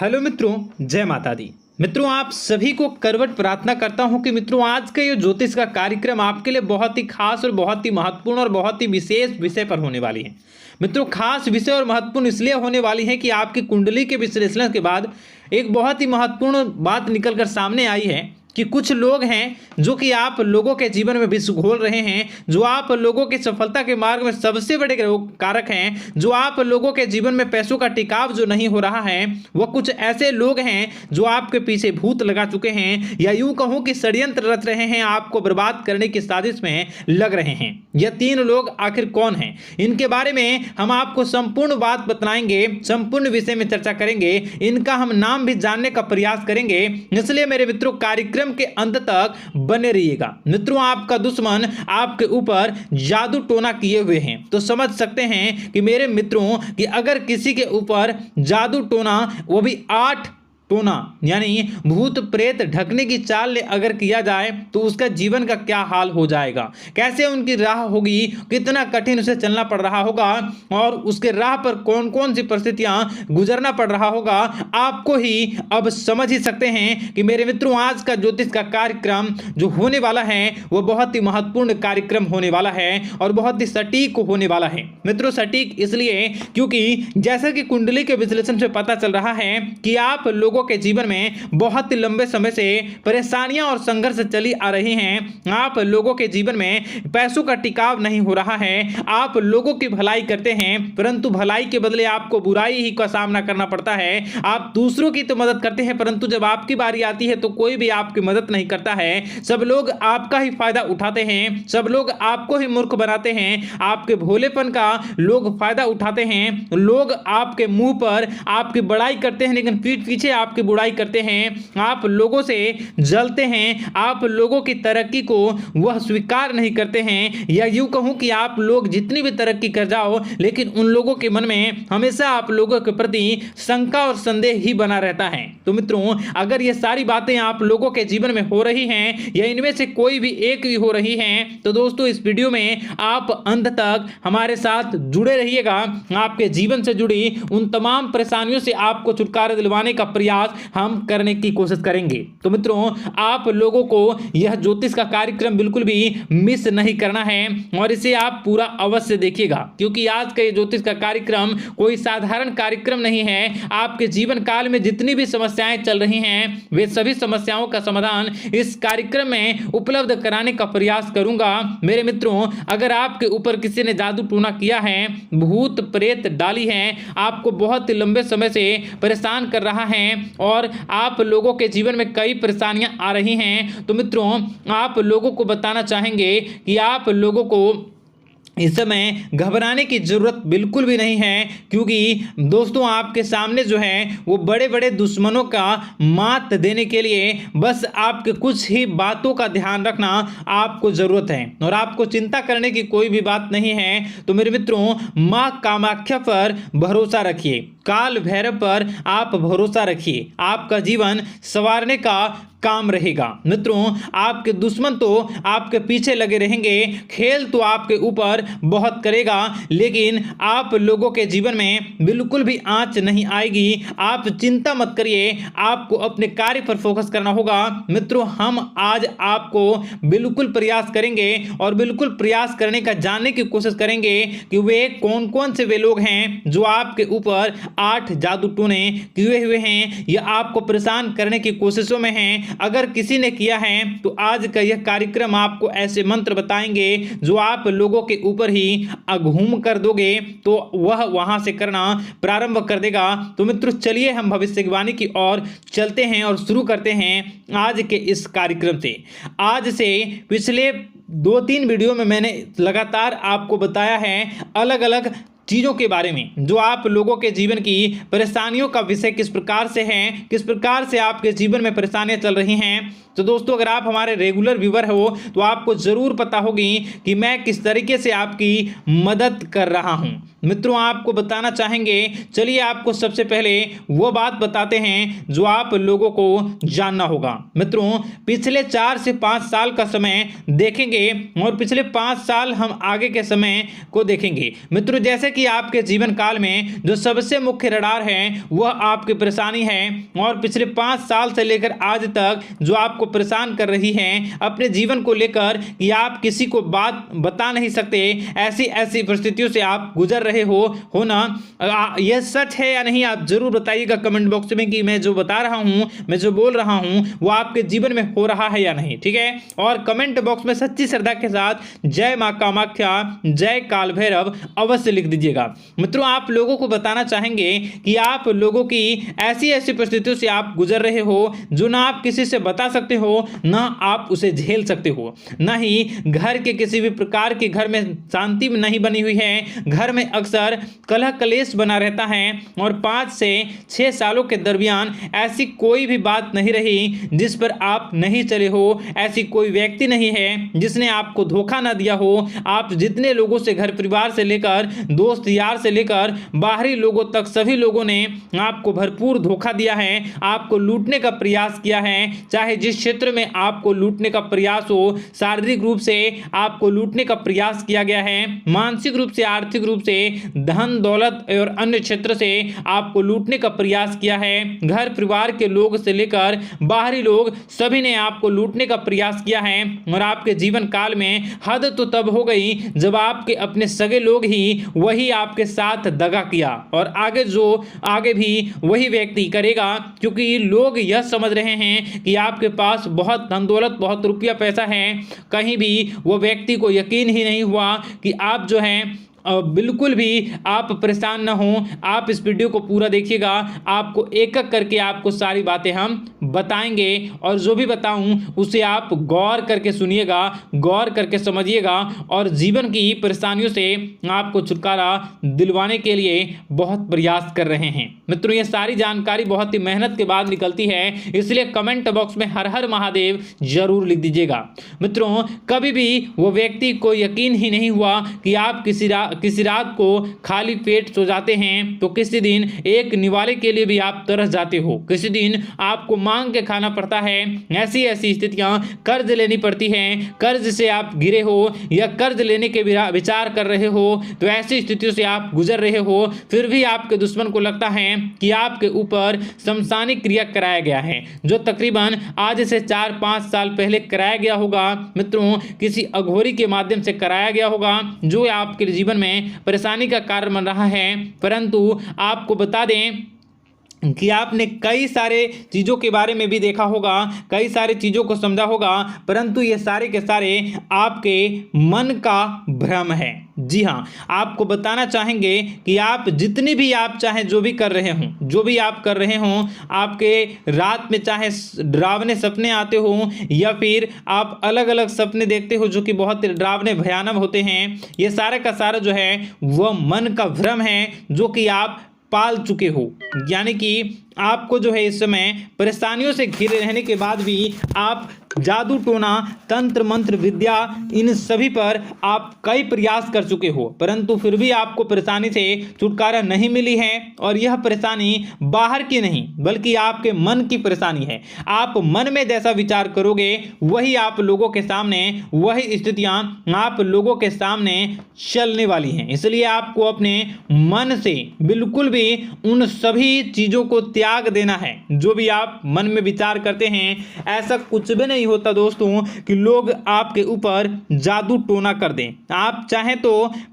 Hello मित्रों, जय माता दी। मित्रों, आप सभी को करवट प्रार्थना करता हूं कि मित्रों आज का ये ज्योतिष का कार्यक्रम आपके लिए बहुत ही खास और बहुत ही महत्वपूर्ण और बहुत ही विशेष विषय पर होने वाली है। मित्रों, खास विषय और महत्वपूर्ण इसलिए होने वाली है कि आपकी कुंडली के विश्लेषण के बाद एक बहुत ही महत्वपूर्ण बात निकलकर सामने आई है कि कुछ लोग हैं जो कि आप लोगों के जीवन में विष घोल रहे हैं, जो आप लोगों की सफलता के मार्ग में सबसे बड़े कारक हैं, जो आप लोगों के जीवन में पैसों का टिकाव जो नहीं हो रहा है, वह कुछ ऐसे लोग हैं जो आपके पीछे भूत लगा चुके हैं या यूं कहूं कि षड्यंत्र रच रहे हैं, आपको बर्बाद करने की साजिश में लग रहे हैं। यह तीन लोग आखिर कौन हैं, इनके बारे में हम आपको संपूर्ण बात बताएंगे, संपूर्ण विषय में चर्चा करेंगे, इनका हम नाम भी जानने का प्रयास करेंगे। इसलिए मेरे मित्रों, कार्यक्रम के अंत तक बने रहिएगा। मित्रों, आपका दुश्मन आपके ऊपर जादू टोना किए हुए हैं, तो समझ सकते हैं कि मेरे मित्रों कि अगर किसी के ऊपर जादू टोना, वो भी 8 टोना यानी भूत प्रेत ढकने की चाल अगर किया जाए तो उसका जीवन का क्या हाल हो जाएगा, कैसे उनकी राह होगी, कितना कठिन उसे चलना पड़ रहा होगा और उसके राह पर कौन कौन सी परिस्थितियां गुजरना पड़ रहा होगा, आपको ही अब समझ ही सकते हैं कि मेरे मित्रों आज का ज्योतिष का कार्यक्रम जो होने वाला है वह बहुत ही महत्वपूर्ण कार्यक्रम होने वाला है और बहुत ही सटीक होने वाला है। मित्रों, सटीक इसलिए क्योंकि जैसा कि कुंडली के विश्लेषण से पता चल रहा है कि आप लोगों के जीवन में बहुत ही लंबे समय से परेशानियां और संघर्ष चली आ रही हैं। आप लोगों के जीवन में पैसों का टिकाव नहीं हो रहा है। आप लोगों की भलाई करते हैं परंतु भलाई के बदले आपको बुराई ही का सामना करना पड़ता है। आप दूसरों की तो मदद करते हैं परंतु जब आपकी बारी आती है तो कोई भी आपकी मदद नहीं करता है। सब लोग आपका ही फायदा उठाते हैं, सब लोग आपको ही मूर्ख बनाते हैं, आपके भोलेपन का लोग फायदा उठाते हैं। लोग आपके मुंह पर आपकी बड़ाई करते हैं लेकिन पीठ पीछे आपकी बुराई करते हैं। आप लोगों से जलते हैं, आप लोगों की तरक्की को वह स्वीकार नहीं करते हैं, या यूं कहूं कि आप लोग जितनी भी तरक्की कर जाओ लेकिन उन लोगों के मन में हमेशा आप लोगों के प्रति शंका और संदेह ही बना रहता है। तो मित्रों, अगर ये सारी बातें आप लोगों के जीवन में हो रही हैं या इनमें से कोई भी एक भी हो रही हैं तो दोस्तों इस वीडियो में आप अंत तक हमारे साथ जुड़े रहिएगा। आपके जीवन से जुड़ी उन तमाम परेशानियों से आपको छुटकारा दिलवाने का प्रयास हम करने की कोशिश करेंगे। तो मित्रों, आप लोगों को यह ज्योतिष का कार्यक्रम बिल्कुल भी मिस नहीं करना है और इसे आप पूरा अवश्य देखिएगा क्योंकि आज का ये ज्योतिष का कार्यक्रम कोई साधारण कार्यक्रम नहीं है। आपके जीवन काल में जितनी भी समस्याएं चल रही हैं वे सभी समस्याओं का समाधान इस कार्यक्रम में उपलब्ध कराने का प्रयास करूंगा। मेरे मित्रों, अगर आपके ऊपर किसी ने जादू टोना किया है, भूत प्रेत डाली है, आपको बहुत ही लंबे समय से परेशान कर रहा है और आप लोगों के जीवन में कई परेशानियां आ रही हैं, तो मित्रों आप लोगों को बताना चाहेंगे कि आप लोगों को इस समय घबराने की जरूरत बिल्कुल भी नहीं है क्योंकि दोस्तों आपके सामने जो है वो बड़े बड़े दुश्मनों का मात देने के लिए बस आपके कुछ ही बातों का ध्यान रखना आपको जरूरत है और आपको चिंता करने की कोई भी बात नहीं है। तो मेरे मित्रों, मां कामाख्या पर भरोसा रखिए, काल भैरव पर आप भरोसा रखिए, आपका जीवन संवारने का काम रहेगा। मित्रों, आपके दुश्मन तो आपके पीछे लगे रहेंगे, खेल तो आपके ऊपर बहुत करेगा लेकिन आप लोगों के जीवन में बिल्कुल भी आंच नहीं आएगी। आप चिंता मत करिए, आपको अपने कार्य पर फोकस करना होगा। मित्रों, हम आज आपको बिल्कुल प्रयास करेंगे और बिल्कुल प्रयास करने का जानने की कोशिश करेंगे कि वे कौन कौन से वे लोग हैं जो आपके ऊपर 8 जादू टोने किए हुए हैं या आपको परेशान करने की कोशिशों में हैं। अगर किसी ने किया है तो आज का यह कार्यक्रम आपको ऐसे मंत्र बताएंगे जो आप लोगों के ऊपर ही अघूम कर दोगे तो वह वहां से करना प्रारंभ कर देगा। तो मित्रों, चलिए हम भविष्यवाणी की ओर चलते हैं और शुरू करते हैं आज के इस कार्यक्रम से। आज से पिछले 2-3 वीडियो में मैंने लगातार आपको बताया है अलग अलग चीज़ों के बारे में जो आप लोगों के जीवन की परेशानियों का विषय किस प्रकार से है, किस प्रकार से आपके जीवन में परेशानियां चल रही हैं। तो दोस्तों, अगर आप हमारे रेगुलर व्यूवर हो तो आपको ज़रूर पता होगी कि मैं किस तरीके से आपकी मदद कर रहा हूं। मित्रों आपको बताना चाहेंगे। चलिए आपको सबसे पहले वो बात बताते हैं जो आप लोगों को जानना होगा। मित्रों पिछले 4 से 5 साल का समय देखेंगे और पिछले 5 साल हम आगे के समय को देखेंगे। मित्रों जैसे कि आपके जीवन काल में जो सबसे मुख्य रडार है वह आपकी परेशानी है और पिछले 5 साल से लेकर आज तक जो आपको परेशान कर रही है अपने जीवन को लेकर कि आप किसी को बात बता नहीं सकते, ऐसी ऐसी परिस्थितियों से आप गुजर रहे हो ना। यह सच है या नहीं आप जरूर बताइएगा कमेंट बॉक्स में कि मैं जो बता रहा हूं, मैं जो बोल रहा हूं वो आपके जीवन में हो रहा है या नहीं। ठीक है, और कमेंट बॉक्स में सच्ची श्रद्धा के साथ जय मां कामाख्या, जय काल भैरव अवश्य लिख दीजिएगा। मित्रों आप लोगों को बताना चाहेंगे कि आप लोगों की ऐसी ऐसी परिस्थितियों से आप गुजर रहे हो जो ना आप किसी से बता सकते हो ना आप उसे झेल सकते हो, ना ही घर के किसी भी प्रकार के घर में शांति नहीं बनी हुई है। घर में अक्सर कलह कलेश बना रहता है और 5 से 6 सालों के दरमियान ऐसी कोई भी बात नहीं रही जिस पर आप नहीं चले हो, ऐसी कोई व्यक्ति नहीं है जिसने आपको धोखा ना दिया हो। आप जितने लोगों से घर परिवार से लेकर दोस्त यार से लेकर बाहरी लोगों तक सभी लोगों ने आपको भरपूर धोखा दिया है, आपको लूटने का प्रयास किया है। चाहे जिस क्षेत्र में आपको लूटने का प्रयास हो, शारीरिक रूप से आपको लूटने का प्रयास किया गया है, मानसिक रूप से आर्थिक रूप से धन दौलत और अन्य क्षेत्र से आपको लूटने का प्रयास किया है। घर परिवार के लोग से लेकर बाहरी लोग सभी ने आपको लूटने का प्रयास किया है और आपके जीवन काल में हद तो तब हो गई जब आपके अपने सगे लोग ही वही आपके साथ दगा किया और आगे भी वही व्यक्ति करेगा, क्योंकि लोग यह समझ रहे हैं कि आपके पास बहुत धन दौलत बहुत रुपया पैसा है। कहीं भी वो व्यक्ति को यकीन ही नहीं हुआ कि आप जो है बिल्कुल भी आप परेशान ना हो। आप इस वीडियो को पूरा देखिएगा, आपको एक एक करके आपको सारी बातें हम बताएंगे और जो भी बताऊं उसे आप गौर करके सुनिएगा, गौर करके समझिएगा और जीवन की परेशानियों से आपको छुटकारा दिलवाने के लिए बहुत प्रयास कर रहे हैं। मित्रों ये सारी जानकारी बहुत ही मेहनत के बाद निकलती है, इसलिए कमेंट बॉक्स में हर हर महादेव जरूर लिख दीजिएगा। मित्रों कभी भी वो व्यक्ति को यकीन ही नहीं हुआ कि आप किसी रात को खाली पेट सो जाते हैं तो किसी दिन एक निवाले के लिए भी आप तरस जाते हो, किसी दिन आपको मांग के खाना पड़ता है। ऐसी ऐसी स्थितियां कर्ज लेनी पड़ती हैं, कर्ज से आप घिरे हो या कर्ज लेने के विचार कर रहे हो, तो ऐसी स्थितियों से आप गुजर रहे हो। फिर भी आपके दुश्मन को लगता है कि आपके ऊपर शमशानी क्रिया कराया गया है, जो तकरीबन आज से 4-5 साल पहले कराया गया होगा। मित्रों किसी अघोरी के माध्यम से कराया गया होगा जो आपके जीवन में परेशानी का कारण बन रहा है। परंतु आपको बता दें कि आपने कई सारे चीज़ों के बारे में भी देखा होगा, कई सारी चीज़ों को समझा होगा, परंतु ये सारे के सारे आपके मन का भ्रम है। जी हाँ, आपको बताना चाहेंगे कि आप जितनी भी आप चाहे जो भी कर रहे हों, जो भी आप कर रहे हों, आपके रात में चाहे डरावने सपने आते हों या फिर आप अलग अलग सपने देखते हो जो कि बहुत डरावने भयानक होते हैं, ये सारे का सारा जो है वह मन का भ्रम है जो कि आप पाल चुके हो। यानी कि आपको जो है इस समय परेशानियों से घिरे रहने के बाद भी आप जादू टोना तंत्र मंत्र विद्या इन सभी पर आप कई प्रयास कर चुके हो, परंतु फिर भी आपको परेशानी से छुटकारा नहीं मिली है। और यह परेशानी बाहर की नहीं बल्कि आपके मन की परेशानी है। आप मन में जैसा विचार करोगे वही आप लोगों के सामने, वही स्थितियां आप लोगों के सामने चलने वाली हैं। इसलिए आपको अपने मन से बिल्कुल भी उन सभी चीज़ों को त्याग देना है जो भी आप मन में विचार करते हैं। ऐसा कुछ भी नहीं होता दोस्तों कि लोग आपके ऊपर जादू टोना कर दें। आप चाहें तो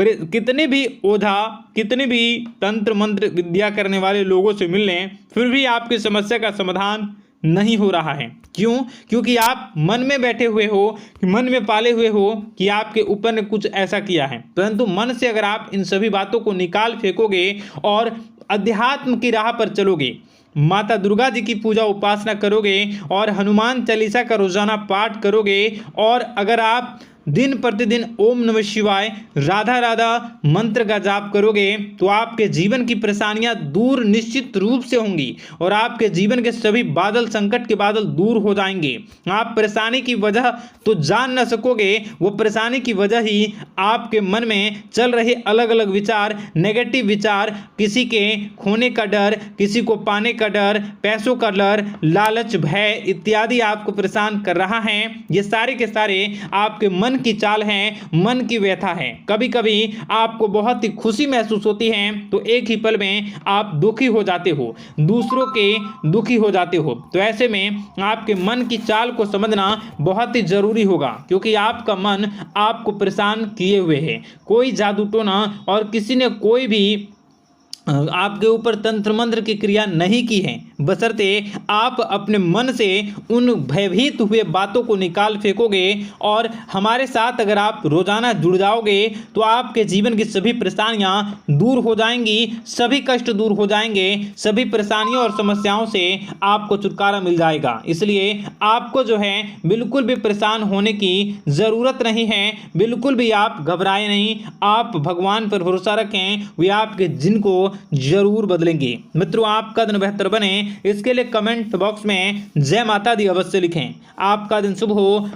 कितने भी ओझा, कितने भी तंत्र मंत्र विद्या करने वाले लोगों से मिल लें, फिर भी आपकी समस्या का समाधान नहीं हो रहा है। क्यों? क्योंकि आप मन में बैठे हुए हो, मन में पाले हुए हो कि आपके ऊपर ने कुछ ऐसा किया है। परंतु मन से अगर आप इन सभी बातों को निकाल फेंकोगे और अध्यात्म की राह पर चलोगे, माता दुर्गा जी की पूजा उपासना करोगे और हनुमान चालीसा का रोजाना पाठ करोगे, और अगर आप दिन प्रतिदिन ओम नमः शिवाय, राधा राधा मंत्र का जाप करोगे तो आपके जीवन की परेशानियां दूर निश्चित रूप से होंगी और आपके जीवन के सभी बादल, संकट के बादल दूर हो जाएंगे। आप परेशानी की वजह तो जान न सकोगे, वो परेशानी की वजह ही आपके मन में चल रहे अलग अलग विचार, नेगेटिव विचार, किसी के खोने का डर, किसी को पाने का डर, पैसों का डर, लालच, भय इत्यादि आपको परेशान कर रहा है। ये सारे के सारे आपके मन की चाल हैं, मन की व्यथा है। कभी कभी आपको बहुत ही खुशी महसूस होती है तो एक ही पल में आप दुखी हो जाते हो, दूसरों के दुखी हो जाते हो। तो ऐसे में आपके मन की चाल को समझना बहुत ही जरूरी होगा, क्योंकि आपका मन आपको परेशान किए हुए है। कोई जादू टोना और किसी ने कोई भी आपके ऊपर तंत्र मंत्र की क्रिया नहीं की है, बशर्ते आप अपने मन से उन भयभीत हुए बातों को निकाल फेंकोगे और हमारे साथ अगर आप रोजाना जुड़ जाओगे तो आपके जीवन की सभी परेशानियां दूर हो जाएंगी, सभी कष्ट दूर हो जाएंगे, सभी परेशानियों और समस्याओं से आपको छुटकारा मिल जाएगा। इसलिए आपको जो है बिल्कुल भी परेशान होने की ज़रूरत नहीं है, बिल्कुल भी आप घबराए नहीं। आप भगवान पर भरोसा रखें, वे आपके जिनको जरूर बदलेंगे। मित्रों, आपका दिन बेहतर बने इसके लिए कमेंट बॉक्स में जय माता दी अवश्य लिखें। आपका दिन शुभ हो।